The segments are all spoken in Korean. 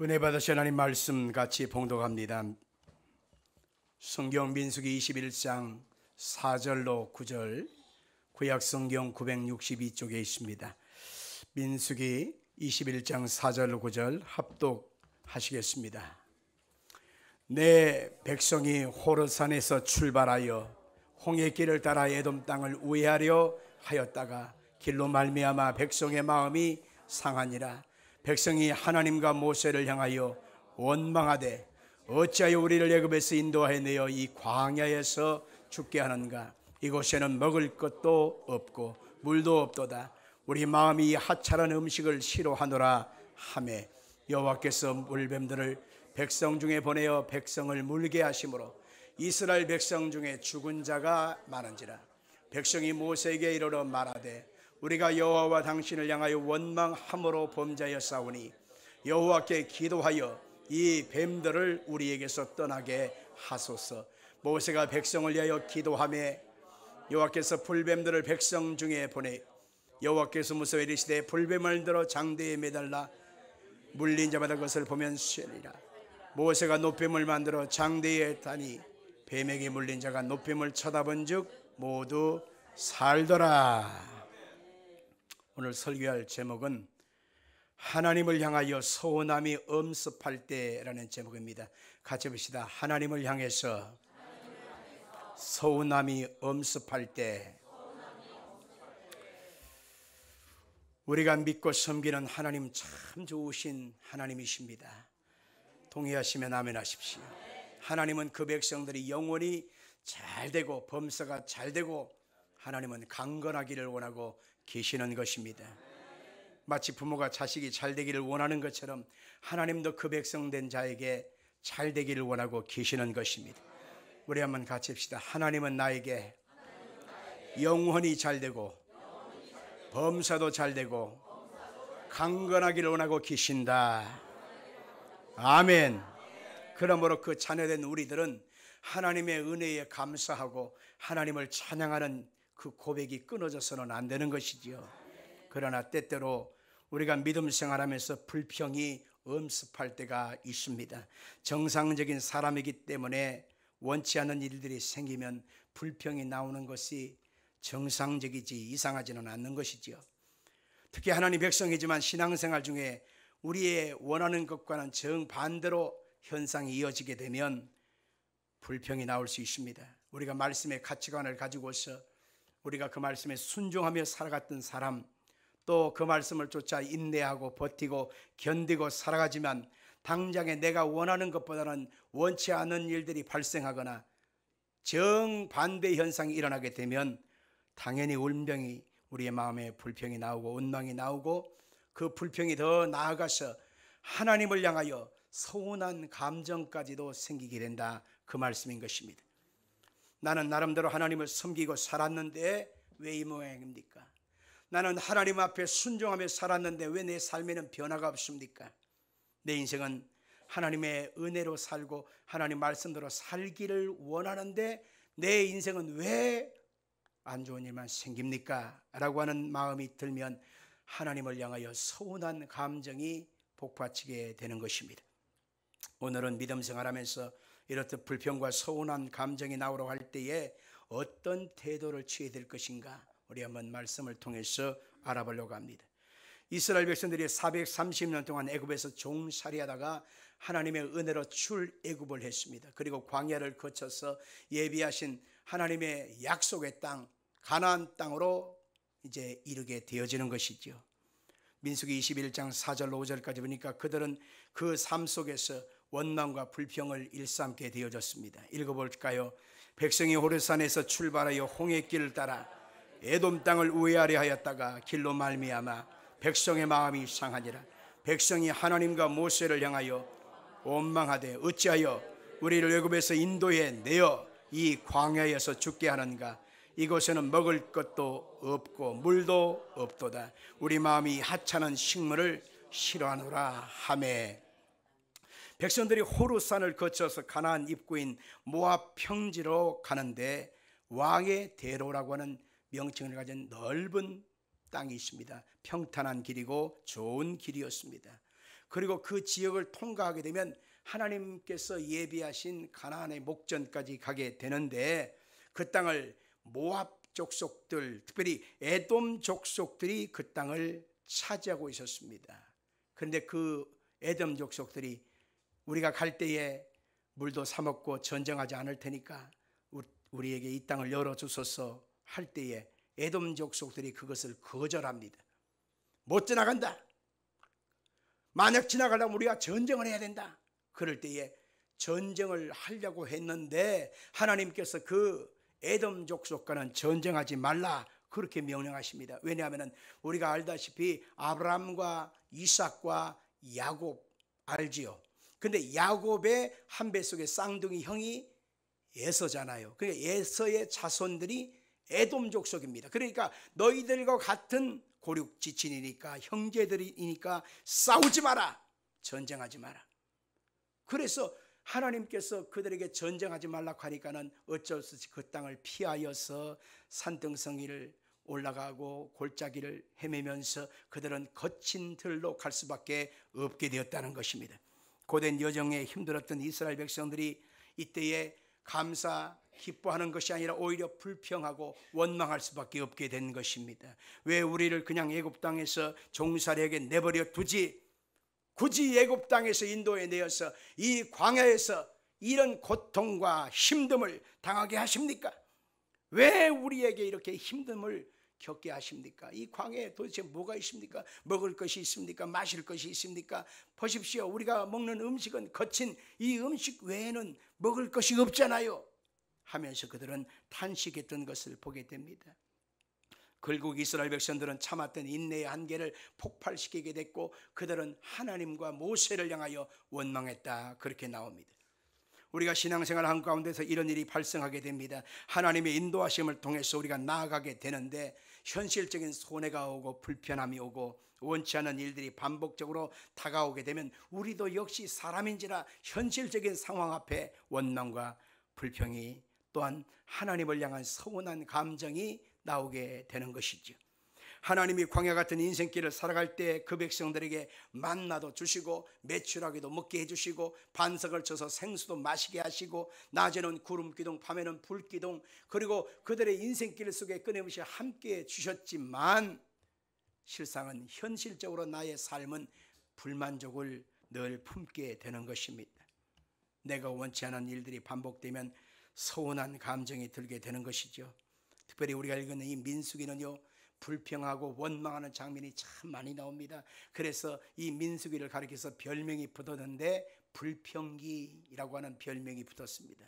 은혜 받으신 하나님 말씀 같이 봉독합니다. 성경 민수기 21장 4절로 9절, 구약 성경 962쪽에 있습니다. 민수기 21장 4절로 9절 합독하시겠습니다. 내 백성이 호르산에서 출발하여 홍해길을 따라 에돔 땅을 우회하려 하였다가 길로 말미암아 백성의 마음이 상하니라. 백성이 하나님과 모세를 향하여 원망하되 어찌하여 우리를 애굽에서 인도하여 내어 이 광야에서 죽게 하는가? 이곳에는 먹을 것도 없고 물도 없도다. 우리 마음이 하찮은 음식을 싫어하노라 하매 여호와께서 물뱀들을 백성 중에 보내어 백성을 물게 하심으로 이스라엘 백성 중에 죽은 자가 많은지라. 백성이 모세에게 이르러 말하되 우리가 여호와와 당신을 향하여 원망함으로 범죄하였사오니 여호와께 기도하여 이 뱀들을 우리에게서 떠나게 하소서. 모세가 백성을 위하여 기도하매 여호와께서 불뱀들을 백성 중에 보내 여호와께서 무서워 이르시되 불뱀을 들어 장대에 매달라 물린 자마다 그것을 보면 쇠리라. 모세가 노뱀을 만들어 장대에 다니 뱀에게 물린 자가 노뱀을 쳐다본즉 모두 살더라. 오늘 설교할 제목은 하나님을 향하여 서운함이 엄습할 때라는 제목입니다. 같이 봅시다. 하나님을 향해서 서운함이 엄습할 때. 우리가 믿고 섬기는 하나님 참 좋으신 하나님이십니다. 동의하시면 아멘 하십시오. 하나님은 그 백성들이 영원히 잘되고 범사가 잘되고 하나님은 강건하기를 원하고 계시는 것입니다. 마치 부모가 자식이 잘되기를 원하는 것처럼 하나님도 그 백성된 자에게 잘되기를 원하고 계시는 것입니다. 우리 한번 같이 합시다. 하나님은 나에게 영원히 잘되고 범사도 잘되고 강건하기를 원하고 계신다. 아멘. 그러므로 그 자녀된 우리들은 하나님의 은혜에 감사하고 하나님을 찬양하는 그 고백이 끊어져서는 안 되는 것이지요. 그러나 때때로 우리가 믿음 생활하면서 불평이 엄습할 때가 있습니다. 정상적인 사람이기 때문에 원치 않는 일들이 생기면 불평이 나오는 것이 정상적이지 이상하지는 않는 것이지요. 특히 하나님 백성이지만 신앙생활 중에 우리의 원하는 것과는 정반대로 현상이 이어지게 되면 불평이 나올 수 있습니다. 우리가 말씀의 가치관을 가지고서 우리가 그 말씀에 순종하며 살아갔던 사람, 또 그 말씀을 쫓아 인내하고 버티고 견디고 살아가지만 당장에 내가 원하는 것보다는 원치 않은 일들이 발생하거나 정반대 현상이 일어나게 되면 당연히 울병이 우리의 마음에 불평이 나오고 원망이 나오고 그 불평이 더 나아가서 하나님을 향하여 서운한 감정까지도 생기게 된다. 그 말씀인 것입니다. 나는 나름대로 하나님을 섬기고 살았는데 왜 이 모양입니까? 나는 하나님 앞에 순종하며 살았는데 왜 내 삶에는 변화가 없습니까? 내 인생은 하나님의 은혜로 살고 하나님 말씀대로 살기를 원하는데 내 인생은 왜 안 좋은 일만 생깁니까? 라고 하는 마음이 들면 하나님을 향하여 서운한 감정이 복받치게 되는 것입니다. 오늘은 믿음 생활하면서 이렇듯 불평과 서운한 감정이 나오려고 할 때에 어떤 태도를 취해야 될 것인가, 우리 한번 말씀을 통해서 알아보려고 합니다. 이스라엘 백성들이 430년 동안 애굽에서 종살이하다가 하나님의 은혜로 출애굽을 했습니다. 그리고 광야를 거쳐서 예비하신 하나님의 약속의 땅 가나안 땅으로 이제 이르게 되어지는 것이죠. 민수기 21장 4절로 5절까지 보니까 그들은 그 삶 속에서 원망과 불평을 일삼게 되어졌습니다. 읽어볼까요? 백성이 호르산에서 출발하여 홍해길을 따라 에돔 땅을 우회하려 하였다가 길로 말미암아 백성의 마음이 상하니라. 백성이 하나님과 모세를 향하여 원망하되 어찌하여 우리를 애굽에서 인도해 내어 이 광야에서 죽게 하는가? 이곳에는 먹을 것도 없고 물도 없도다. 우리 마음이 하찮은 식물을 싫어하노라 하매. 백성들이 호르산을 거쳐서 가나안 입구인 모압 평지로 가는데 왕의 대로라고 하는 명칭을 가진 넓은 땅이 있습니다. 평탄한 길이고 좋은 길이었습니다. 그리고 그 지역을 통과하게 되면 하나님께서 예비하신 가나안의 목전까지 가게 되는데, 그 땅을 모압 족속들, 특별히 에돔 족속들이 그 땅을 차지하고 있었습니다. 그런데 그 에돔 족속들이 우리가 갈 때에 물도 사 먹고 전쟁하지 않을 테니까 우리에게 이 땅을 열어주소서 할 때에 에돔 족속들이 그것을 거절합니다. 못 지나간다. 만약 지나가려면 우리가 전쟁을 해야 된다. 그럴 때에 전쟁을 하려고 했는데 하나님께서 그 에돔 족속과는 전쟁하지 말라 그렇게 명령하십니다. 왜냐하면 우리가 알다시피 아브라함과 이삭과 야곱 알지요. 근데 야곱의 한 뱃속에 쌍둥이 형이 에서잖아요. 그러니까 에서의 자손들이 에돔 족속입니다. 그러니까 너희들과 같은 고륙지친이니까, 형제들이니까 싸우지 마라, 전쟁하지 마라. 그래서 하나님께서 그들에게 전쟁하지 말라고 하니까는 어쩔 수 없이 그 땅을 피하여서 산등성이를 올라가고 골짜기를 헤매면서 그들은 거친 들로 갈 수밖에 없게 되었다는 것입니다. 고된 여정에 힘들었던 이스라엘 백성들이 이때에 감사 기뻐하는 것이 아니라 오히려 불평하고 원망할 수밖에 없게 된 것입니다. 왜 우리를 그냥 애굽 땅에서 종살이에게 내버려 두지, 굳이 애굽 땅에서 인도해 내어서 이 광야에서 이런 고통과 힘듦을 당하게 하십니까? 왜 우리에게 이렇게 힘듦을 겪게 하십니까? 이 광야에 도대체 뭐가 있습니까? 먹을 것이 있습니까? 마실 것이 있습니까? 보십시오. 우리가 먹는 음식은 거친 이 음식 외에는 먹을 것이 없잖아요 하면서 그들은 탄식했던 것을 보게 됩니다. 결국 이스라엘 백성들은 참았던 인내의 한계를 폭발시키게 됐고 그들은 하나님과 모세를 향하여 원망했다 그렇게 나옵니다. 우리가 신앙생활하는 가운데서 이런 일이 발생하게 됩니다. 하나님의 인도하심을 통해서 우리가 나아가게 되는데 현실적인 손해가 오고 불편함이 오고 원치 않은 일들이 반복적으로 다가오게 되면 우리도 역시 사람인지라 현실적인 상황 앞에 원망과 불평이 또한 하나님을 향한 서운한 감정이 나오게 되는 것이죠. 하나님이 광야 같은 인생길을 살아갈 때 그 백성들에게 만나도 주시고 메추라기도 먹게 해주시고 반석을 쳐서 생수도 마시게 하시고 낮에는 구름기둥 밤에는 불기둥, 그리고 그들의 인생길 속에 끊임없이 함께 주셨지만 실상은 현실적으로 나의 삶은 불만족을 늘 품게 되는 것입니다. 내가 원치 않은 일들이 반복되면 서운한 감정이 들게 되는 것이죠. 특별히 우리가 읽은 이 민수기는요, 불평하고 원망하는 장면이 참 많이 나옵니다. 그래서 이 민수기를 가리켜서 별명이 붙었는데 불평기라고 하는 별명이 붙었습니다.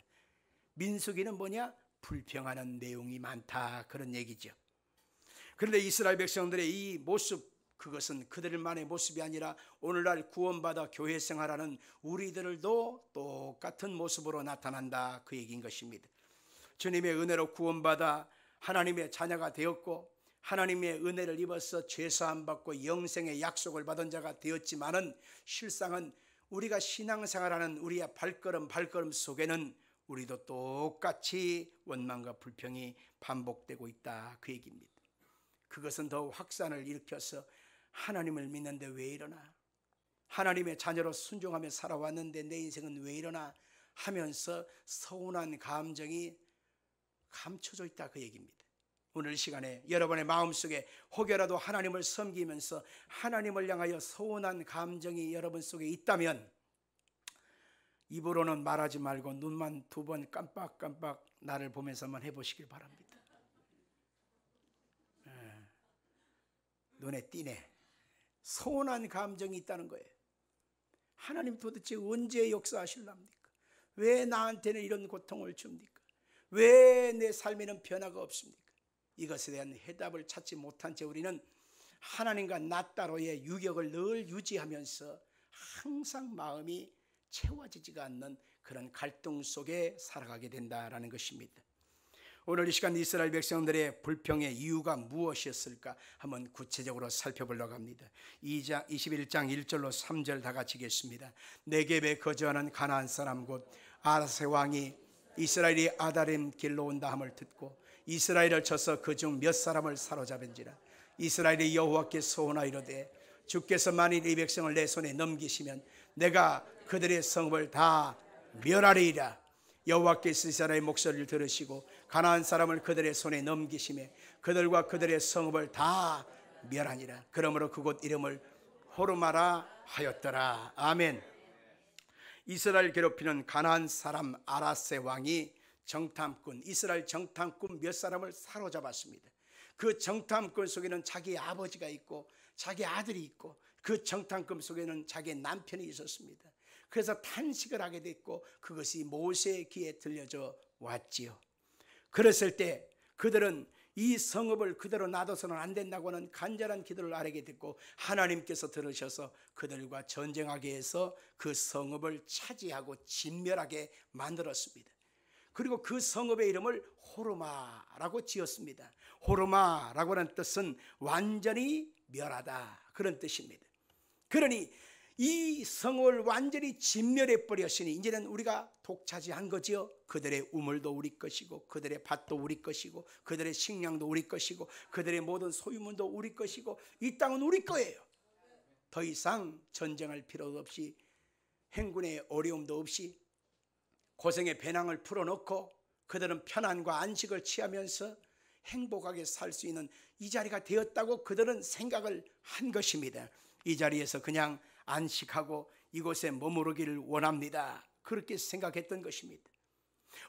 민수기는 뭐냐? 불평하는 내용이 많다 그런 얘기죠. 그런데 이스라엘 백성들의 이 모습, 그것은 그들만의 모습이 아니라 오늘날 구원받아 교회 생활하는 우리들도 똑같은 모습으로 나타난다 그 얘기인 것입니다. 주님의 은혜로 구원받아 하나님의 자녀가 되었고 하나님의 은혜를 입어서 죄사함 받고 영생의 약속을 받은 자가 되었지만은 실상은 우리가 신앙생활하는 우리의 발걸음 속에는 우리도 똑같이 원망과 불평이 반복되고 있다 그 얘기입니다. 그것은 더 확산을 일으켜서 하나님을 믿는데 왜 이러나, 하나님의 자녀로 순종하며 살아왔는데 내 인생은 왜 이러나 하면서 서운한 감정이 감춰져 있다 그 얘기입니다. 오늘 시간에 여러분의 마음속에 혹여라도 하나님을 섬기면서 하나님을 향하여 서운한 감정이 여러분 속에 있다면 입으로는 말하지 말고 눈만 두 번 깜빡깜빡 나를 보면서 한번 해보시길 바랍니다. 눈에 띄네. 서운한 감정이 있다는 거예요. 하나님 도대체 언제 역사하실랍니까? 왜 나한테는 이런 고통을 줍니까? 왜 내 삶에는 변화가 없습니까? 이것에 대한 해답을 찾지 못한 채 우리는 하나님과 나 따로의 유격을 늘 유지하면서 항상 마음이 채워지지가 않는 그런 갈등 속에 살아가게 된다는 것입니다. 오늘 이 시간 이스라엘 백성들의 불평의 이유가 무엇이었을까 한번 구체적으로 살펴보려고 합니다. 21장 1절로 3절 다 같이 읽겠습니다. 네겝에 거주하는 가나안 사람 곧 아라세 왕이 이스라엘이 아다림 길로 온다 함을 듣고 이스라엘을 쳐서 그중 몇 사람을 사로잡은지라. 이스라엘이 여호와께 소원하이로되 주께서 만일 이 백성을 내 손에 넘기시면 내가 그들의 성읍을 다 멸하리이다. 여호와께서 이스라엘의 목소리를 들으시고 가나안 사람을 그들의 손에 넘기시며 그들과 그들의 성읍을 다 멸하니라. 그러므로 그곳 이름을 호르마라 하였더라. 아멘. 이스라엘 괴롭히는 가나안 사람 아라세 왕이 정탐꾼, 이스라엘 정탐꾼 몇 사람을 사로잡았습니다. 그 정탐꾼 속에는 자기 아버지가 있고 자기 아들이 있고 그 정탐꾼 속에는 자기 남편이 있었습니다. 그래서 탄식을 하게 됐고 그것이 모세의 귀에 들려져 왔지요. 그랬을 때 그들은 이 성읍을 그대로 놔둬서는 안 된다고 하는 간절한 기도를 아뢰게 됐고 하나님께서 들으셔서 그들과 전쟁하게 해서 그 성읍을 차지하고 진멸하게 만들었습니다. 그리고 그 성읍의 이름을 호르마라고 지었습니다. 호르마라고 하는 뜻은 완전히 멸하다, 그런 뜻입니다. 그러니 이 성을 완전히 진멸해 버렸으니 이제는 우리가 독차지한 거지요. 그들의 우물도 우리 것이고 그들의 밭도 우리 것이고 그들의 식량도 우리 것이고 그들의 모든 소유물도 우리 것이고 이 땅은 우리 거예요. 더 이상 전쟁할 필요도 없이 행군의 어려움도 없이 고생의 배낭을 풀어놓고 그들은 편안과 안식을 취하면서 행복하게 살 수 있는 이 자리가 되었다고 그들은 생각을 한 것입니다. 이 자리에서 그냥 안식하고 이곳에 머무르기를 원합니다. 그렇게 생각했던 것입니다.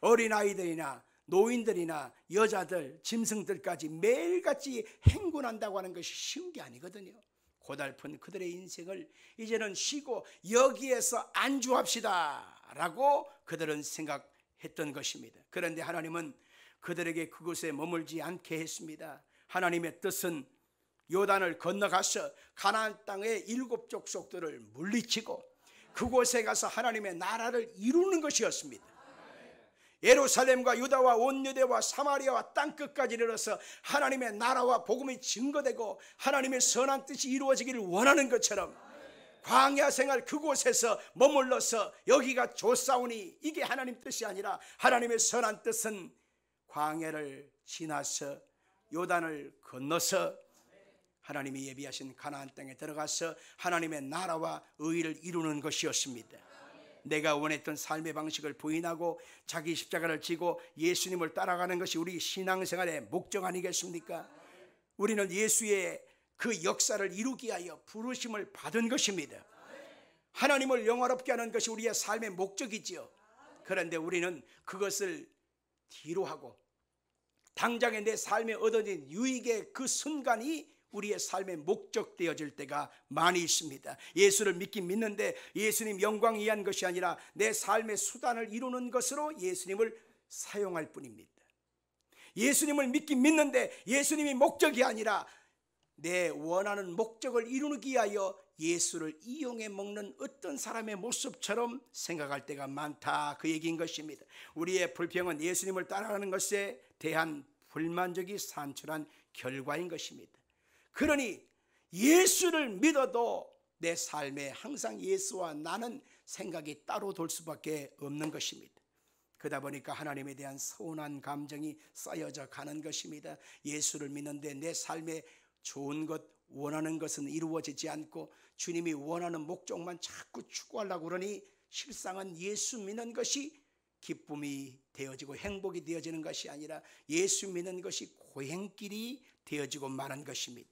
어린아이들이나 노인들이나 여자들, 짐승들까지 매일같이 행군한다고 하는 것이 쉬운 게 아니거든요. 고달픈 그들의 인생을 이제는 쉬고 여기에서 안주합시다 라고 그들은 생각했던 것입니다. 그런데 하나님은 그들에게 그곳에 머물지 않게 했습니다. 하나님의 뜻은 요단을 건너가서 가나안 땅의 7 족속들을 물리치고 그곳에 가서 하나님의 나라를 이루는 것이었습니다. 예루살렘과 유다와 온 유대와 사마리아와 땅끝까지 이르러서 하나님의 나라와 복음이 증거되고 하나님의 선한 뜻이 이루어지기를 원하는 것처럼 광야 생활 그곳에서 머물러서 여기가 좋사오니 이게 하나님 뜻이 아니라 하나님의 선한 뜻은 광야를 지나서 요단을 건너서 하나님이 예비하신 가나안 땅에 들어가서 하나님의 나라와 의를 이루는 것이었습니다. 내가 원했던 삶의 방식을 부인하고 자기 십자가를 지고 예수님을 따라가는 것이 우리 신앙생활의 목적 아니겠습니까? 우리는 예수의 그 역사를 이루기 위하여 부르심을 받은 것입니다. 하나님을 영화롭게 하는 것이 우리의 삶의 목적이지요. 그런데 우리는 그것을 뒤로 하고 당장에 내 삶에 얻어진 유익의 그 순간이 우리의 삶의 목적 되어질 때가 많이 있습니다. 예수를 믿긴 믿는데 예수님 영광 위한 것이 아니라 내 삶의 수단을 이루는 것으로 예수님을 사용할 뿐입니다. 예수님을 믿긴 믿는데 예수님이 목적이 아니라 내 원하는 목적을 이루기 위하여 예수를 이용해 먹는 어떤 사람의 모습처럼 생각할 때가 많다, 그 얘기인 것입니다. 우리의 불평은 예수님을 따라가는 것에 대한 불만족이 산출한 결과인 것입니다. 그러니 예수를 믿어도 내 삶에 항상 예수와 나는 생각이 따로 돌 수밖에 없는 것입니다. 그러다 보니까 하나님에 대한 서운한 감정이 쌓여져 가는 것입니다. 예수를 믿는데 내 삶에 좋은 것, 원하는 것은 이루어지지 않고 주님이 원하는 목적만 자꾸 추구하려고 그러니 실상은 예수 믿는 것이 기쁨이 되어지고 행복이 되어지는 것이 아니라 예수 믿는 것이 고행길이 되어지고 마는 것입니다.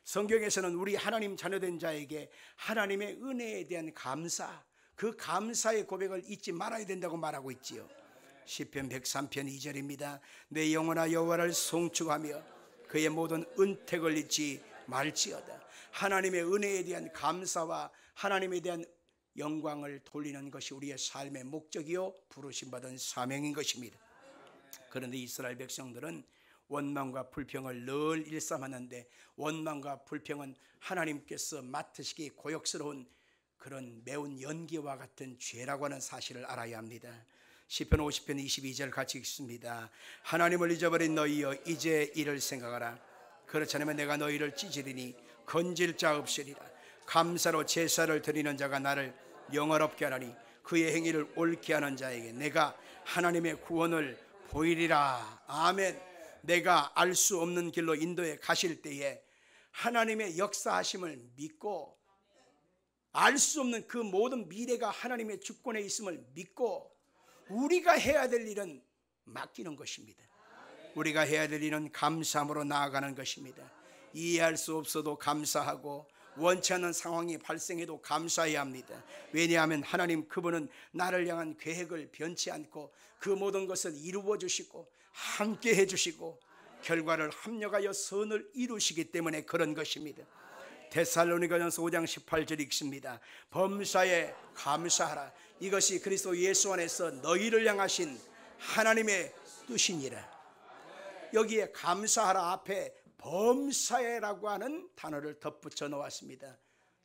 성경에서는 우리 하나님 자녀된 자에게 하나님의 은혜에 대한 감사, 그 감사의 고백을 잊지 말아야 된다고 말하고 있지요. 시편 103편 2절입니다. 내 영혼아 여호와를 송축하며 그의 모든 은택을 잊지 말지어다. 하나님의 은혜에 대한 감사와 하나님에 대한 영광을 돌리는 것이 우리의 삶의 목적이요 부르심받은 사명인 것입니다. 그런데 이스라엘 백성들은 원망과 불평을 늘 일삼았는데 원망과 불평은 하나님께서 맡으시기 고역스러운 그런 매운 연기와 같은 죄라고 하는 사실을 알아야 합니다. 시편 50편 22절 같이 읽습니다. 하나님을 잊어버린 너희여 이제 이를 생각하라. 그렇지 않으면 내가 너희를 찢으리니 건질 자 없으리라. 감사로 제사를 드리는 자가 나를 영화롭게 하나니 그의 행위를 옳게 하는 자에게 내가 하나님의 구원을 보이리라. 아멘. 내가 알 수 없는 길로 인도에 가실 때에 하나님의 역사하심을 믿고 알 수 없는 그 모든 미래가 하나님의 주권에 있음을 믿고 우리가 해야 될 일은 맡기는 것입니다. 우리가 해야 될 일은 감사함으로 나아가는 것입니다. 이해할 수 없어도 감사하고 원치 않는 상황이 발생해도 감사해야 합니다. 왜냐하면 하나님 그분은 나를 향한 계획을 변치 않고 그 모든 것을 이루어 주시고 함께 해주시고 결과를 합력하여 선을 이루시기 때문에 그런 것입니다. 데살로니가전서 5장 18절 읽습니다. 범사에 감사하라. 이것이 그리스도 예수 안에서 너희를 향하신 하나님의 뜻이니라. 여기에 감사하라 앞에 범사에라고 하는 단어를 덧붙여 놓았습니다.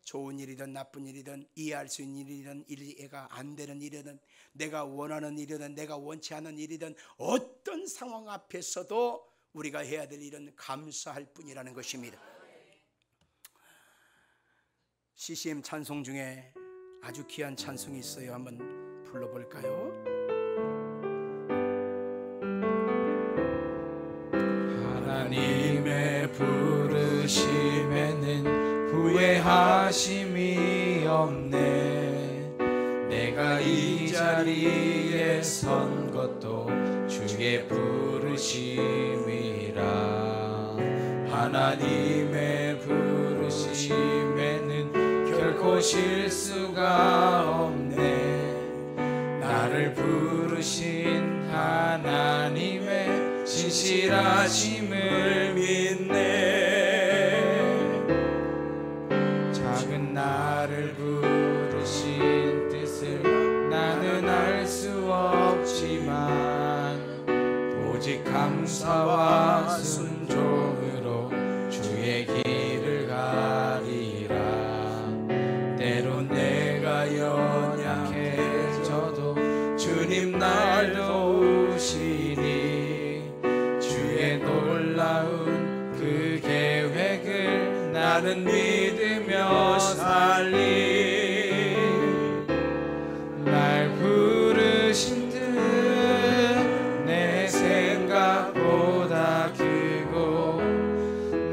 좋은 일이든 나쁜 일이든 이해할 수 있는 일이든 이해가 안 되는 일이든 내가 원하는 일이든 내가 원치 않는 일이든 어떤 상황 앞에서도 우리가 해야 될 일은 감사할 뿐이라는 것입니다. CCM 찬송 중에 아주 귀한 찬송이 있어요. 한번 불러볼까요? 하나님의 부르심에는 후회하심이 없네. 내가 이 자리에 선 것도 주의 부르심이라. 하나님의 부르심에는 결코 실수가 없네. 나를 부르신 하나님의 진실하심을 믿네. 작은 나를 부르신 뜻을 나는 알 수 없지만 오직 감사와 순종으로 주의 길을 가리라. 때론 내가 연약해져도 주님 날 도우시니 주의 놀라운 그 계획을 나는 믿으며 살리. 날 부르신 듯 내 생각보다 크고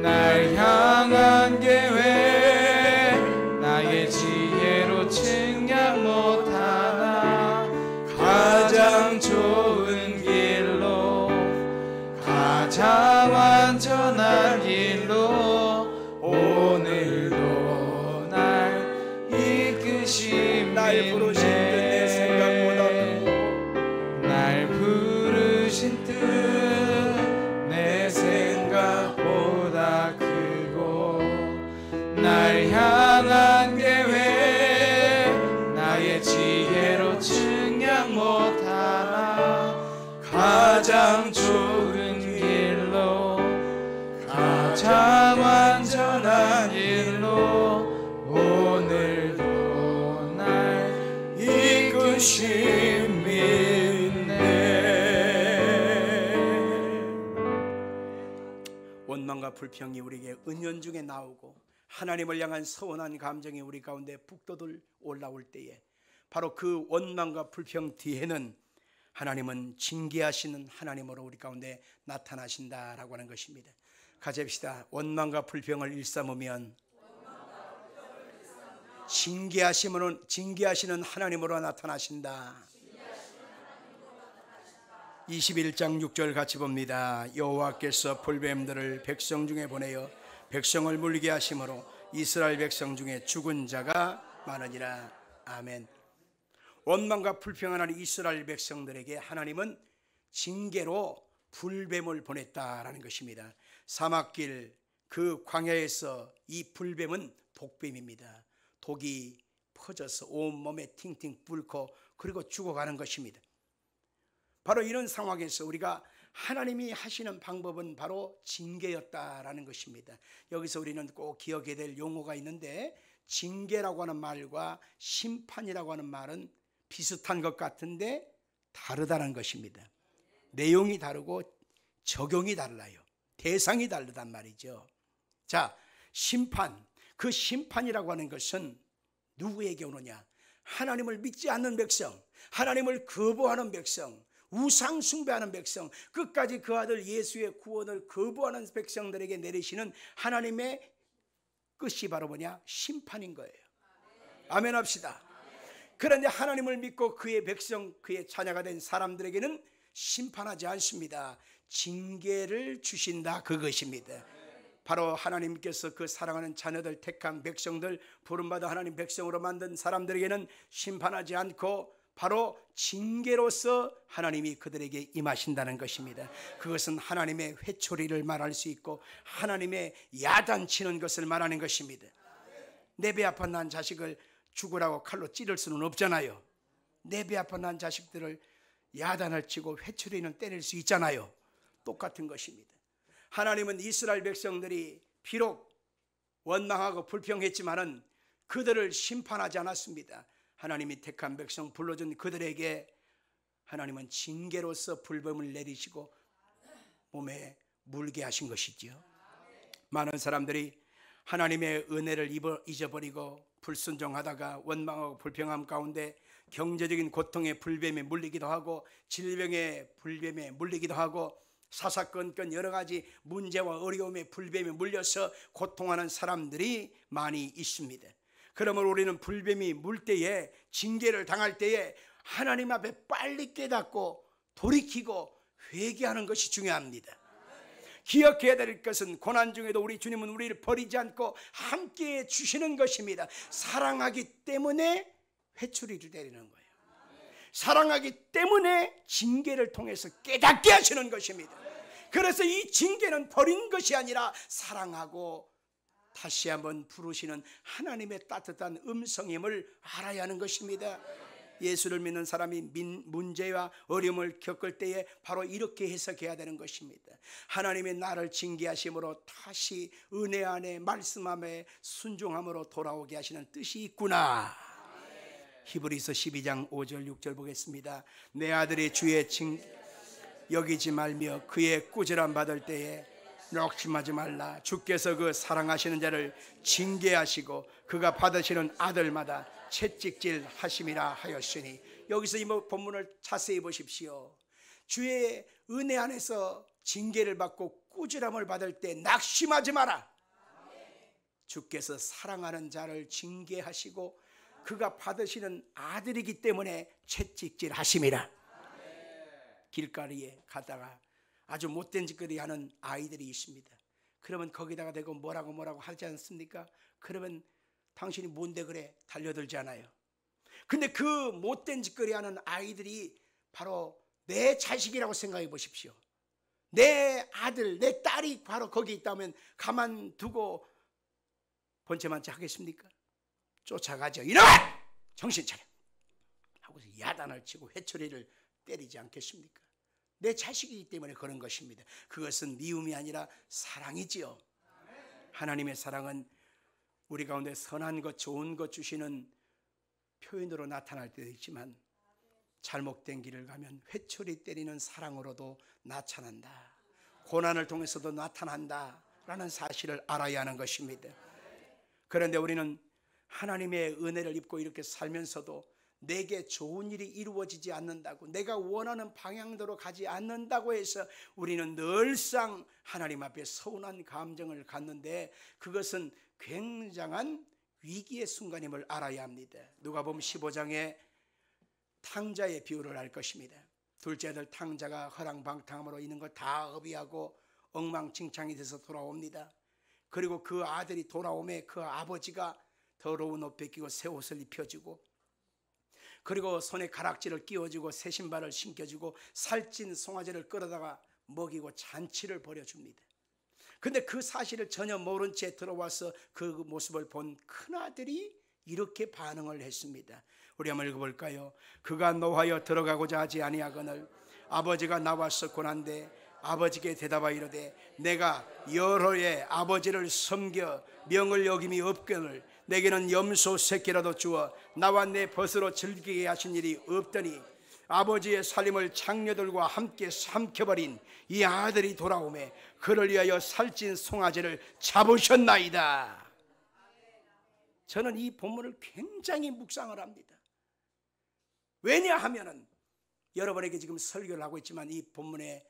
날 향한 계획 나의 지혜로 측량 못하나 가장 좋은 길로 가장 완전한 길로 오늘도 날 이끄심 날 부르신 듯 내 생각보다 크고 날 부르신 뜻 내 생각보다 크고 날 향한 계획 나의 지혜로 측량 못하나 가장 좋은 길로 가장 완전한 길로 오늘도 날 이끄심 원망과 불평이 우리에게 은연중에 나오고 하나님을 향한 서운한 감정이 우리 가운데 북돋을 올라올 때에 바로 그 원망과 불평 뒤에는 하나님은 징계하시는 하나님으로 우리 가운데 나타나신다라고 하는 것입니다. 같이 합시다. 원망과 불평을 일삼으면 징계하시는 하나님으로 나타나신다. 21장 6절 같이 봅니다. 여호와께서 불뱀들을 백성 중에 보내어 백성을 물리게 하심으로 이스라엘 백성 중에 죽은 자가 많으니라. 아멘. 원망과 불평하는 이스라엘 백성들에게 하나님은 징계로 불뱀을 보냈다라는 것입니다. 사막길 그 광야에서 이 불뱀은 독뱀입니다. 독이 퍼져서 온몸에 팅팅 불고 그리고 죽어가는 것입니다. 바로 이런 상황에서 우리가 하나님이 하시는 방법은 바로 징계였다라는 것입니다. 여기서 우리는 꼭 기억해야 될 용어가 있는데 징계라고 하는 말과 심판이라고 하는 말은 비슷한 것 같은데 다르다는 것입니다. 내용이 다르고 적용이 달라요. 대상이 다르단 말이죠. 자, 심판. 그 심판이라고 하는 것은 누구에게 오느냐? 하나님을 믿지 않는 백성, 하나님을 거부하는 백성, 우상 숭배하는 백성, 끝까지 그 아들 예수의 구원을 거부하는 백성들에게 내리시는 하나님의 끝이 바로 뭐냐? 심판인 거예요. 아멘 합시다. 그런데 하나님을 믿고 그의 백성, 그의 자녀가 된 사람들에게는 심판하지 않습니다. 징계를 주신다, 그것입니다. 바로 하나님께서 그 사랑하는 자녀들, 택한 백성들, 부름받아 하나님 백성으로 만든 사람들에게는 심판하지 않고 바로 징계로서 하나님이 그들에게 임하신다는 것입니다. 그것은 하나님의 회초리를 말할 수 있고 하나님의 야단치는 것을 말하는 것입니다. 내 배 아파 난 자식을 죽으라고 칼로 찌를 수는 없잖아요. 내 배 아파 난 자식들을 야단을 치고 회초리는 때릴 수 있잖아요. 똑같은 것입니다. 하나님은 이스라엘 백성들이 비록 원망하고 불평했지만은 그들을 심판하지 않았습니다. 하나님이 택한 백성 불러준 그들에게 하나님은 징계로서 불뱀을 내리시고 몸에 물게 하신 것이지요. 많은 사람들이 하나님의 은혜를 잊어버리고 불순종하다가 원망하고 불평함 가운데 경제적인 고통의 불뱀에 물리기도 하고 질병의 불뱀에 물리기도 하고 사사건건 여러 가지 문제와 어려움의 불뱀에 물려서 고통하는 사람들이 많이 있습니다. 그러므로 우리는 불뱀이 물 때에, 징계를 당할 때에 하나님 앞에 빨리 깨닫고 돌이키고 회개하는 것이 중요합니다. 기억해야 될 것은 고난 중에도 우리 주님은 우리를 버리지 않고 함께 주시는 것입니다. 사랑하기 때문에 회초리를 때리는 거예요. 사랑하기 때문에 징계를 통해서 깨닫게 하시는 것입니다. 그래서 이 징계는 버린 것이 아니라 사랑하고 다시 한번 부르시는 하나님의 따뜻한 음성임을 알아야 하는 것입니다. 예수를 믿는 사람이 문제와 어려움을 겪을 때에 바로 이렇게 해석해야 되는 것입니다. 하나님의 나를 징계하심으로 다시 은혜 안에 말씀 안에 순종함으로 돌아오게 하시는 뜻이 있구나. 히브리서 12장 5절 6절 보겠습니다. 내 아들이 주의 징계 여기지 말며 그의 꾸지람 받을 때에 낙심하지 말라. 주께서 그 사랑하시는 자를 징계하시고 그가 받으시는 아들마다 채찍질 하심이라 하였으니. 여기서 이 본문을 자세히 보십시오. 주의 은혜 안에서 징계를 받고 꾸지람을 받을 때 낙심하지 마라. 주께서 사랑하는 자를 징계하시고 그가 받으시는 아들이기 때문에 채찍질 하심이라. 길거리에 가다가 아주 못된 짓거리 하는 아이들이 있습니다. 그러면 거기다가 대고 뭐라고 하지 않습니까? 그러면 당신이 뭔데 그래? 달려들잖아요. 근데 그 못된 짓거리 하는 아이들이 바로 내 자식이라고 생각해 보십시오. 내 아들, 내 딸이 바로 거기 있다면 가만두고 번째만째 하겠습니까? 쫓아가죠. 일어나! 정신 차려! 하고서 야단을 치고 회초리를 때리지 않겠습니까? 내 자식이기 때문에 그런 것입니다. 그것은 미움이 아니라 사랑이지요. 하나님의 사랑은 우리 가운데 선한 것, 좋은 것 주시는 표현으로 나타날 때도 있지만 잘못된 길을 가면 회초리 때리는 사랑으로도 나타난다. 고난을 통해서도 나타난다 라는 사실을 알아야 하는 것입니다. 그런데 우리는 하나님의 은혜를 입고 이렇게 살면서도 내게 좋은 일이 이루어지지 않는다고, 내가 원하는 방향대로 가지 않는다고 해서 우리는 늘상 하나님 앞에 서운한 감정을 갖는데 그것은 굉장한 위기의 순간임을 알아야 합니다. 누가복음 15장에 탕자의 비유를 할 것입니다. 둘째 아들 탕자가 허랑방탕함으로 있는 거 다 어비하고 엉망진창이 돼서 돌아옵니다. 그리고 그 아들이 돌아오매 그 아버지가 더러운 옷 벗기고 새 옷을 입혀주고 그리고 손에 가락지를 끼워주고 새 신발을 신겨주고 살찐 송아지를 끌어다가 먹이고 잔치를 벌여줍니다. 근데 그 사실을 전혀 모른 채 들어와서 그 모습을 본 큰아들이 이렇게 반응을 했습니다. 우리 한번 읽어볼까요? 그가 노하여 들어가고자 하지 아니하거늘 아버지가 나와서 고난데 아버지께 대답하여 이르되 내가 여러 해 아버지를 섬겨 명을 여김이 없거늘 내게는 염소 새끼라도 주어 나와 내 벗으로 즐기게 하신 일이 없더니 아버지의 살림을 장녀들과 함께 삼켜버린 이 아들이 돌아오매 그를 위하여 살찐 송아지를 잡으셨나이다. 저는 이 본문을 굉장히 묵상을 합니다. 왜냐하면은 여러분에게 지금 설교를 하고 있지만 이 본문의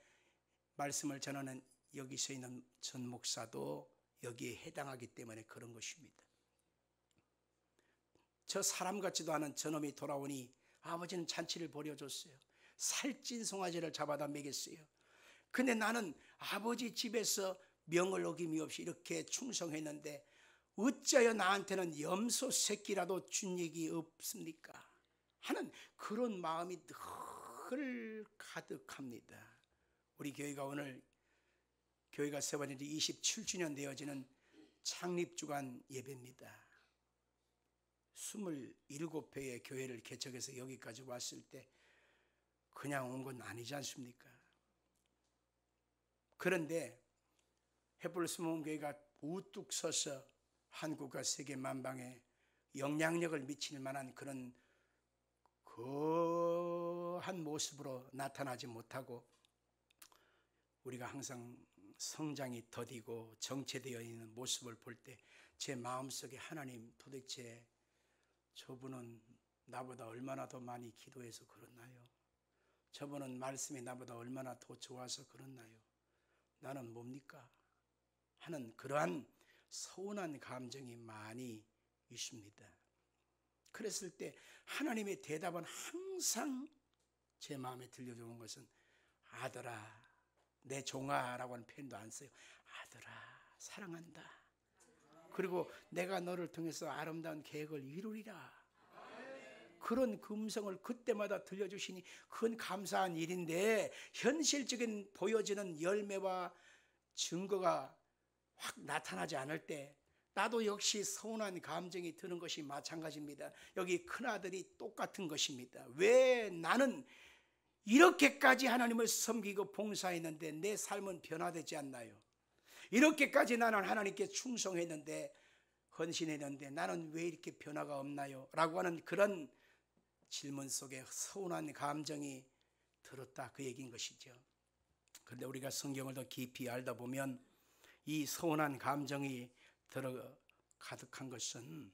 말씀을 전하는 여기 서 있는 전 목사도 여기에 해당하기 때문에 그런 것입니다. 저 사람 같지도 않은 저놈이 돌아오니 아버지는 잔치를 벌여줬어요. 살찐 송아지를 잡아다 먹였어요. 근데 나는 아버지 집에서 명을 어김이 없이 이렇게 충성했는데 어찌하여 나한테는 염소 새끼라도 준 얘기 없습니까? 하는 그런 마음이 늘 가득합니다. 우리 교회가 오늘 교회가 세워진 지 27주년 되어지는 창립주간 예배입니다. 27회의 교회를 개척해서 여기까지 왔을 때 그냥 온 건 아니지 않습니까? 그런데 햇불스모험교회가 우뚝 서서 한국과 세계 만방에 영향력을 미칠 만한 그런 거한 모습으로 나타나지 못하고 우리가 항상 성장이 더디고 정체되어 있는 모습을 볼 때 제 마음속에 하나님, 도대체 저분은 나보다 얼마나 더 많이 기도해서 그렇나요? 저분은 말씀이 나보다 얼마나 더 좋아서 그렇나요? 나는 뭡니까? 하는 그러한 서운한 감정이 많이 있습니다. 그랬을 때 하나님의 대답은 항상 제 마음에 들려주는 것은 아들아, 내 종아라고 하는 표현도 안 써요. 아들아, 사랑한다. 그리고 내가 너를 통해서 아름다운 계획을 이루리라. 그런 음성을 그때마다 들려주시니 그건 감사한 일인데, 현실적인 보여지는 열매와 증거가 확 나타나지 않을 때 나도 역시 서운한 감정이 드는 것이 마찬가지입니다. 여기 큰아들이 똑같은 것입니다. 왜 나는 이렇게까지 하나님을 섬기고 봉사했는데 내 삶은 변화되지 않나요? 이렇게까지 나는 하나님께 충성했는데, 헌신했는데 나는 왜 이렇게 변화가 없나요? 라고 하는 그런 질문 속에 서운한 감정이 들었다, 그 얘기인 것이죠. 그런데 우리가 성경을 더 깊이 알다 보면 이 서운한 감정이 들어 가득한 것은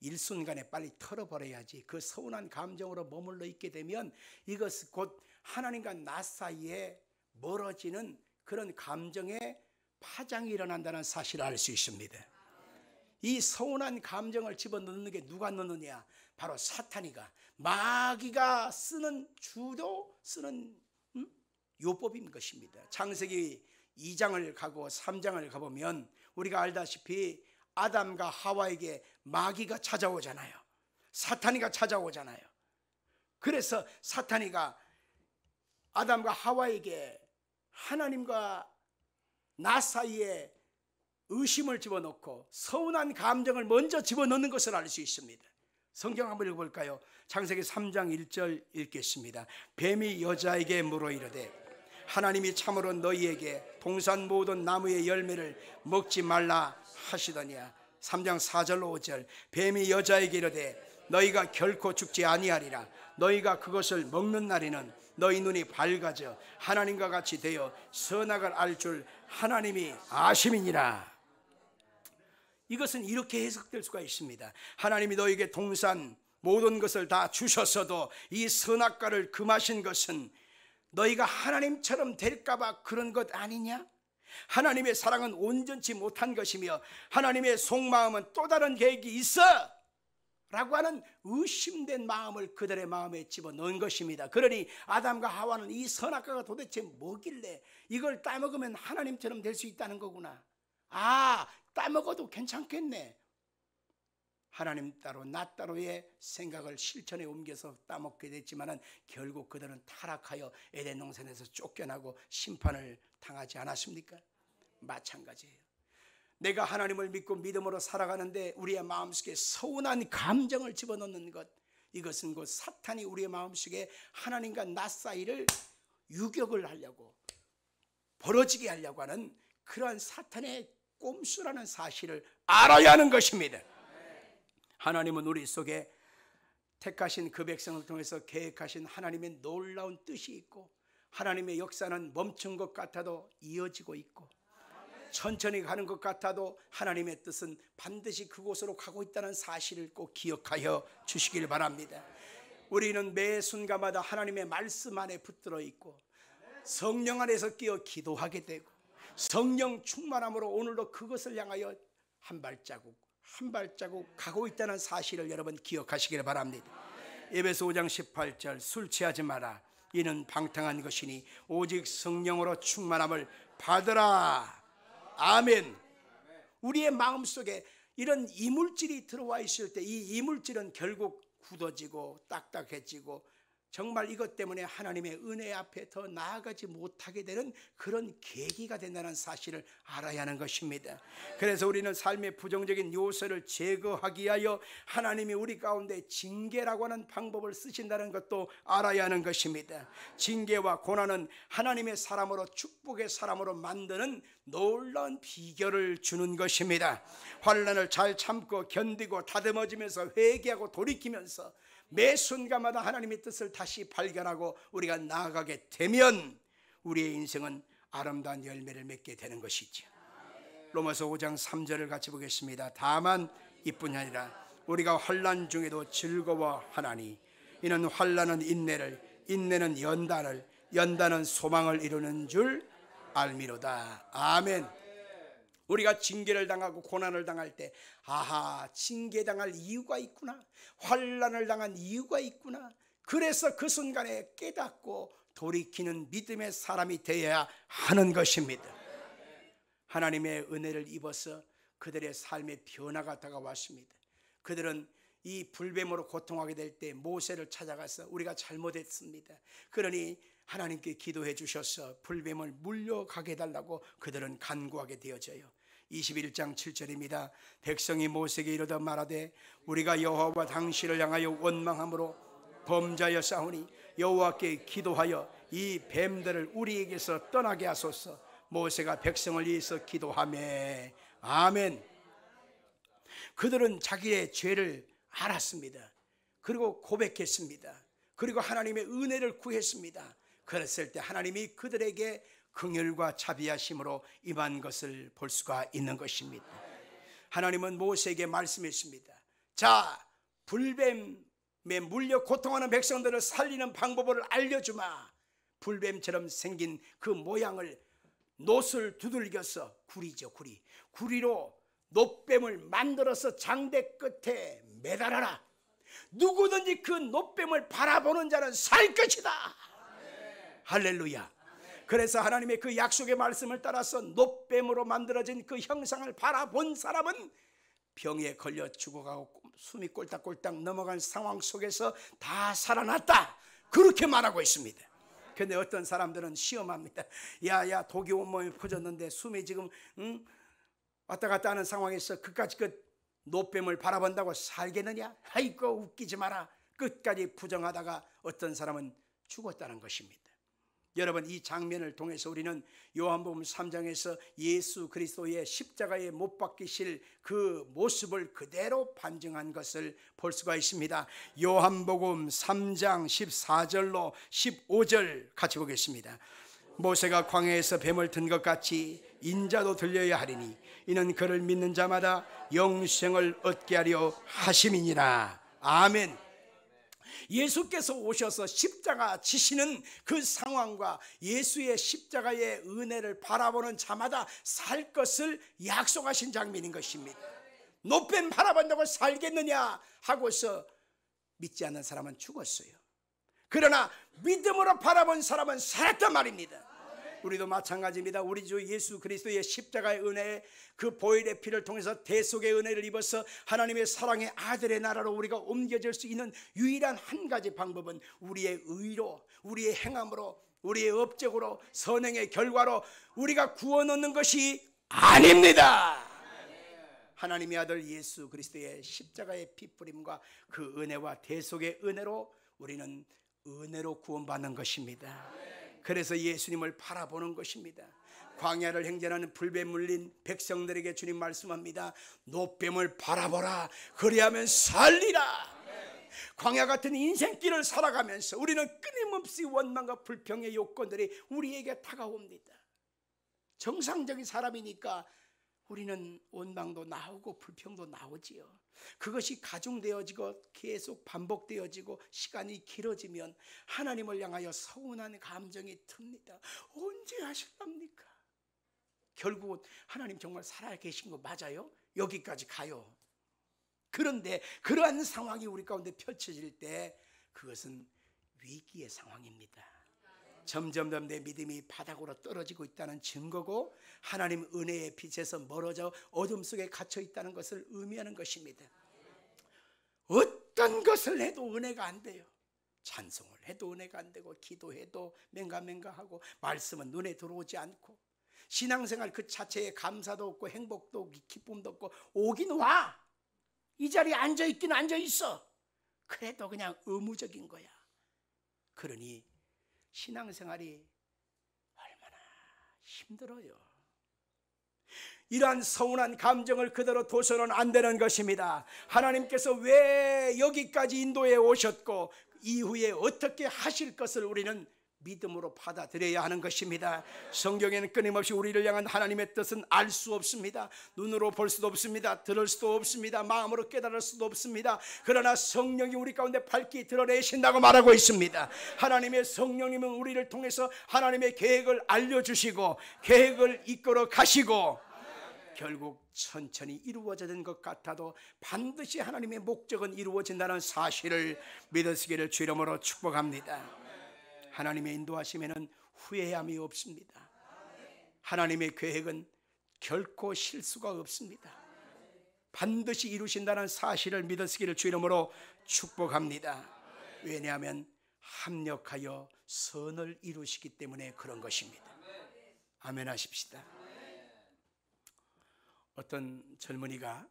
일순간에 빨리 털어버려야지. 그 서운한 감정으로 머물러 있게 되면 이것은 곧 하나님과 나 사이에 멀어지는 그런 감정의 파장이 일어난다는 사실을 알 수 있습니다. 이 서운한 감정을 집어넣는 게 누가 넣느냐? 바로 사탄이가, 마귀가 주로 쓰는 요법인 것입니다. 창세기 2장을 가고 3장을 가보면 우리가 알다시피 아담과 하와에게 마귀가 찾아오잖아요. 사탄이가 찾아오잖아요. 그래서 사탄이가 아담과 하와에게 하나님과 나 사이에 의심을 집어넣고 서운한 감정을 먼저 집어넣는 것을 알 수 있습니다. 성경 한번 읽어볼까요? 창세기 3장 1절 읽겠습니다. 뱀이 여자에게 물어 이르되 하나님이 참으로 너희에게 동산 모든 나무의 열매를 먹지 말라 하시더냐. 3장 4절로 5절 뱀이 여자에게 이르되 너희가 결코 죽지 아니하리라. 너희가 그것을 먹는 날에는 너희 눈이 밝아져 하나님과 같이 되어 선악을 알 줄 하나님이 아심이니라. 이것은 이렇게 해석될 수가 있습니다. 하나님이 너희에게 동산 모든 것을 다 주셨어도 이 선악과를 금하신 것은 너희가 하나님처럼 될까봐 그런 것 아니냐? 하나님의 사랑은 온전치 못한 것이며 하나님의 속마음은 또 다른 계획이 있어 라고 하는 의심된 마음을 그들의 마음에 집어넣은 것입니다. 그러니 아담과 하와는 이 선악과가 도대체 뭐길래 이걸 따먹으면 하나님처럼 될 수 있다는 거구나. 따먹어도 괜찮겠네. 하나님 따로 나 따로의 생각을 실천에 옮겨서 따먹게 됐지만 결국 그들은 타락하여 에덴 동산에서 쫓겨나고 심판을 당하지 않았습니까? 마찬가지예요. 내가 하나님을 믿고 믿음으로 살아가는데 우리의 마음속에 서운한 감정을 집어넣는 것, 이것은 곧 사탄이 우리의 마음속에 하나님과 나 사이를 유격을 하려고, 벌어지게 하려고 하는 그러한 사탄의 꼼수라는 사실을 알아야 하는 것입니다. 하나님은 우리 속에 택하신 그 백성을 통해서 계획하신 하나님의 놀라운 뜻이 있고, 하나님의 역사는 멈춘 것 같아도 이어지고 있고, 천천히 가는 것 같아도 하나님의 뜻은 반드시 그곳으로 가고 있다는 사실을 꼭 기억하여 주시길 바랍니다. 우리는 매 순간마다 하나님의 말씀 안에 붙들어 있고 성령 안에서 끼어 기도하게 되고 성령 충만함으로 오늘도 그것을 향하여 한 발자국 가고 있다는 사실을 여러분 기억하시길 바랍니다. 에베소 5장 18절 술 취하지 마라. 이는 방탕한 것이니 오직 성령으로 충만함을 받으라. 아멘. 우리의 마음속에 이런 이물질이 들어와 있을 때 이 이물질은 결국 굳어지고 딱딱해지고 정말 이것 때문에 하나님의 은혜 앞에 더 나아가지 못하게 되는 그런 계기가 된다는 사실을 알아야 하는 것입니다. 그래서 우리는 삶의 부정적인 요소를 제거하기 위하여 하나님이 우리 가운데 징계라고 하는 방법을 쓰신다는 것도 알아야 하는 것입니다. 징계와 고난은 하나님의 사람으로 축복의 사람으로 만드는 놀라운 비결을 주는 것입니다. 환난을 잘 참고 견디고 다듬어지면서 회개하고 돌이키면서 매 순간마다 하나님의 뜻을 다시 발견하고 우리가 나아가게 되면 우리의 인생은 아름다운 열매를 맺게 되는 것이죠. 로마서 5장 3절을 같이 보겠습니다. 다만 이뿐이 아니라 우리가 환난 중에도 즐거워하나니 이는 환난은 인내를, 인내는 연단을, 연단은 소망을 이루는 줄 알미로다. 아멘. 우리가 징계를 당하고 고난을 당할 때 아하, 징계당할 이유가 있구나, 환난을 당한 이유가 있구나, 그래서 그 순간에 깨닫고 돌이키는 믿음의 사람이 되어야 하는 것입니다. 하나님의 은혜를 입어서 그들의 삶의 변화가 다가왔습니다. 그들은 이 불뱀으로 고통하게 될 때 모세를 찾아가서 우리가 잘못했습니다, 그러니 하나님께 기도해 주셔서 불뱀을 물려가게 해달라고 그들은 간구하게 되어져요. 21장 7절입니다. 백성이 모세에게 이르다 말하되 우리가 여호와와 당신을 향하여 원망함으로 범죄하여 싸우니 여호와께 기도하여 이 뱀들을 우리에게서 떠나게 하소서. 모세가 백성을 위해서 기도하며 아멘. 그들은 자기의 죄를 알았습니다. 그리고 고백했습니다. 그리고 하나님의 은혜를 구했습니다. 그랬을 때 하나님이 그들에게 긍휼과 자비하심으로 임한 것을 볼 수가 있는 것입니다. 하나님은 모세에게 말씀했습니다. 자, 불뱀에 물려 고통하는 백성들을 살리는 방법을 알려주마. 불뱀처럼 생긴 그 모양을 놋을 두들겨서 구리로 놋뱀을 만들어서 장대 끝에 매달아라. 누구든지 그 놋뱀을 바라보는 자는 살 것이다. 할렐루야. 그래서 하나님의 그 약속의 말씀을 따라서 놋뱀으로 만들어진 그 형상을 바라본 사람은 병에 걸려 죽어가고 숨이 꼴딱꼴딱 넘어간 상황 속에서 다 살아났다, 그렇게 말하고 있습니다. 근데 어떤 사람들은 시험합니다. 야 독이 온몸에 퍼졌는데 숨이 지금 왔다 갔다 하는 상황에서 그까지 그 놋뱀을 바라본다고 살겠느냐? 아이고 웃기지 마라. 끝까지 부정하다가 어떤 사람은 죽었다는 것입니다. 여러분, 이 장면을 통해서 우리는 요한복음 3장에서 예수 그리스도의 십자가에 못 박히실 그 모습을 그대로 반증한 것을 볼 수가 있습니다. 요한복음 3장 14절로 15절 같이 보겠습니다. 모세가 광야에서 뱀을 든 것 같이 인자도 들려야 하리니 이는 그를 믿는 자마다 영생을 얻게 하려 하심이니라. 아멘. 예수께서 오셔서 십자가 지시는 그 상황과 예수의 십자가의 은혜를 바라보는 자마다 살 것을 약속하신 장면인 것입니다. 놋뱀 바라본다고 살겠느냐 하고서 믿지 않는 사람은 죽었어요. 그러나 믿음으로 바라본 사람은 살았단 말입니다. 우리도 마찬가지입니다. 우리 주 예수 그리스도의 십자가의 은혜, 그 보혈의 피를 통해서 대속의 은혜를 입어서 하나님의 사랑의 아들의 나라로 우리가 옮겨질 수 있는 유일한 한 가지 방법은 우리의 의로, 우리의 행함으로, 우리의 업적으로, 선행의 결과로 우리가 구원 얻는 것이 아닙니다. 하나님의 아들 예수 그리스도의 십자가의 피뿌림과 그 은혜와 대속의 은혜로 우리는 은혜로 구원받는 것입니다. 그래서 예수님을 바라보는 것입니다. 광야를 행전하는 불뱀 물린 백성들에게 주님 말씀합니다. 놋뱀을 바라보라. 그리하면 살리라. 광야 같은 인생길을 살아가면서 우리는 끊임없이 원망과 불평의 요건들이 우리에게 다가옵니다. 정상적인 사람이니까 우리는 원망도 나오고 불평도 나오지요. 그것이 가중되어지고 계속 반복되어지고 시간이 길어지면 하나님을 향하여 서운한 감정이 듭니다. 언제 하실랍니까? 결국은 하나님 정말 살아계신 거 맞아요? 여기까지 가요. 그런데 그러한 상황이 우리 가운데 펼쳐질 때 그것은 위기의 상황입니다. 점점 내 믿음이 바닥으로 떨어지고 있다는 증거고 하나님 은혜의 빛에서 멀어져 어둠 속에 갇혀 있다는 것을 의미하는 것입니다. 어떤 것을 해도 은혜가 안 돼요. 찬송을 해도 은혜가 안 되고 기도해도 맹가맹가하고 말씀은 눈에 들어오지 않고 신앙생활 그 자체에 감사도 없고 행복도 없고 기쁨도 없고 오긴 와. 이 자리에 앉아있긴 앉아있어. 그래도 그냥 의무적인 거야. 그러니 신앙생활이 얼마나 힘들어요. 이러한 서운한 감정을 그대로 둬서는 안 되는 것입니다. 하나님께서 왜 여기까지 인도해 오셨고 이후에 어떻게 하실 것을 우리는 믿음으로 받아들여야 하는 것입니다. 성경에는 끊임없이 우리를 향한 하나님의 뜻은 알 수 없습니다. 눈으로 볼 수도 없습니다. 들을 수도 없습니다. 마음으로 깨달을 수도 없습니다. 그러나 성령이 우리 가운데 밝히 드러내신다고 말하고 있습니다. 하나님의 성령님은 우리를 통해서 하나님의 계획을 알려주시고 계획을 이끌어 가시고 결국 천천히 이루어지는 것 같아도 반드시 하나님의 목적은 이루어진다는 사실을 믿으시기를 주 이름으로 축복합니다. 하나님의 인도하심에는 후회함이 없습니다. 하나님의 계획은 결코 실수가 없습니다. 반드시 이루신다는 사실을 믿으시기를 주 이름으로 축복합니다. 왜냐하면 합력하여 선을 이루시기 때문에 그런 것입니다. 아멘 하십시다. 어떤 젊은이가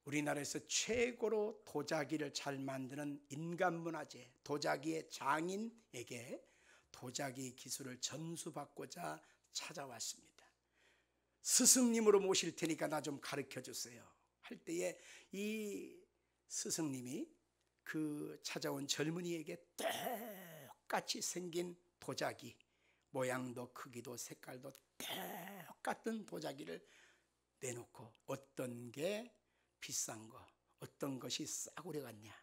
우리나라에서 최고로 도자기를 잘 만드는 인간문화재 도자기의 장인에게 도자기 기술을 전수받고자 찾아왔습니다. 스승님으로 모실 테니까 나 좀 가르쳐 주세요 할 때에 이 스승님이 그 찾아온 젊은이에게 똑같이 생긴 도자기 모양도 크기도 색깔도 똑같은 도자기를 내놓고 어떤 게 비싼 거, 어떤 것이 싸구려 같냐,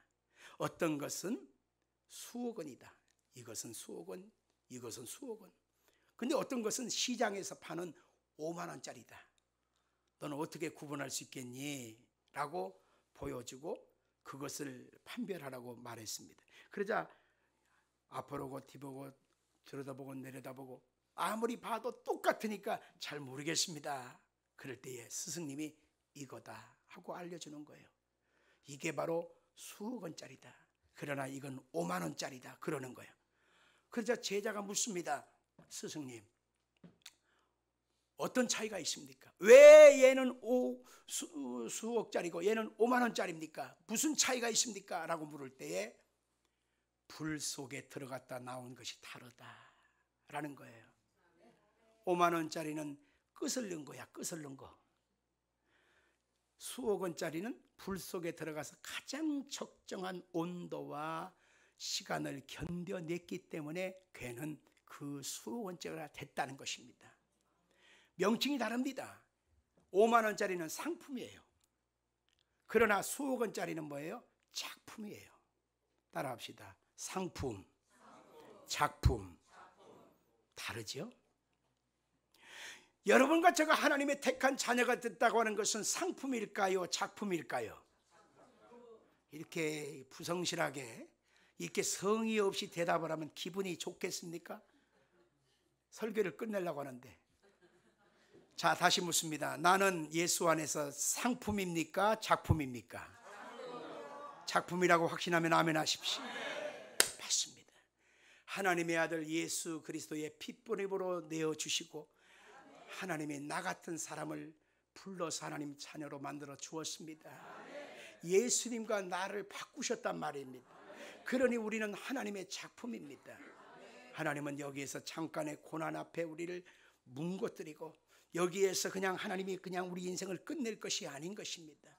어떤 것은 수억 원이다, 이것은 수억 원, 이것은 수억 원. 근데 어떤 것은 시장에서 파는 5만 원짜리다. 너는 어떻게 구분할 수 있겠니? 라고 보여주고 그것을 판별하라고 말했습니다. 그러자 앞으로 뒤보고 들여다보고 내려다보고 아무리 봐도 똑같으니까 잘 모르겠습니다. 그럴 때에 스승님이 이거다 하고 알려주는 거예요. 이게 바로 수억 원짜리다. 그러나 이건 5만 원짜리다. 그러는 거예요. 그러자 제자가 묻습니다. 스승님, 어떤 차이가 있습니까? 왜 얘는 수억짜리고 얘는 5만 원짜리입니까? 무슨 차이가 있습니까? 라고 물을 때에 불 속에 들어갔다 나온 것이 다르다라는 거예요. 5만 원짜리는 끄슬른 거야. 끄슬른 거. 수억 원짜리는 불 속에 들어가서 가장 적정한 온도와 시간을 견뎌냈기 때문에 걔는 그 수억 원짜리가 됐다는 것입니다. 명칭이 다릅니다. 5만 원짜리는 상품이에요. 그러나 수억 원짜리는 뭐예요? 작품이에요. 따라합시다. 상품, 작품. 다르죠? 여러분과 제가 하나님의 택한 자녀가 됐다고 하는 것은 상품일까요? 작품일까요? 이렇게 부성실하게 이렇게 성의 없이 대답을 하면 기분이 좋겠습니까? 설교를 끝내려고 하는데. 자, 다시 묻습니다. 나는 예수 안에서 상품입니까? 작품입니까? 작품이라고 확신하면 아멘 하십시오. 맞습니다. 하나님의 아들 예수 그리스도의 핏보림으로 내어주시고 하나님이 나 같은 사람을 불러서 하나님 자녀로 만들어 주었습니다. 예수님과 나를 바꾸셨단 말입니다. 그러니 우리는 하나님의 작품입니다. 하나님은 여기에서 잠깐의 고난 앞에 우리를 뭉거뜨리고 여기에서 그냥 하나님이 그냥 우리 인생을 끝낼 것이 아닌 것입니다.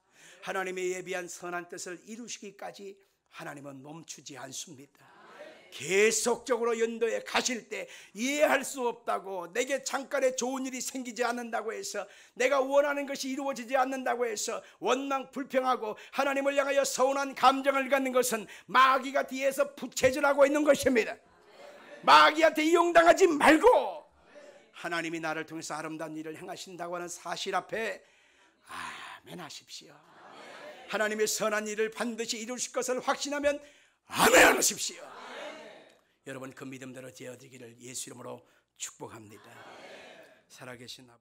하나님의 예비한 선한 뜻을 이루시기까지 하나님은 멈추지 않습니다. 계속적으로 연도에 가실 때 이해할 수 없다고, 내게 잠깐의 좋은 일이 생기지 않는다고 해서, 내가 원하는 것이 이루어지지 않는다고 해서 원망 불평하고 하나님을 향하여 서운한 감정을 갖는 것은 마귀가 뒤에서 부채질하고 있는 것입니다. 마귀한테 이용당하지 말고 하나님이 나를 통해서 아름다운 일을 행하신다고 하는 사실 앞에 아멘 하십시오. 하나님의 선한 일을 반드시 이루실 것을 확신하면 아멘 하십시오. 여러분 그 믿음대로 되어지기를 예수 이름으로 축복합니다. 살아계신 아버지.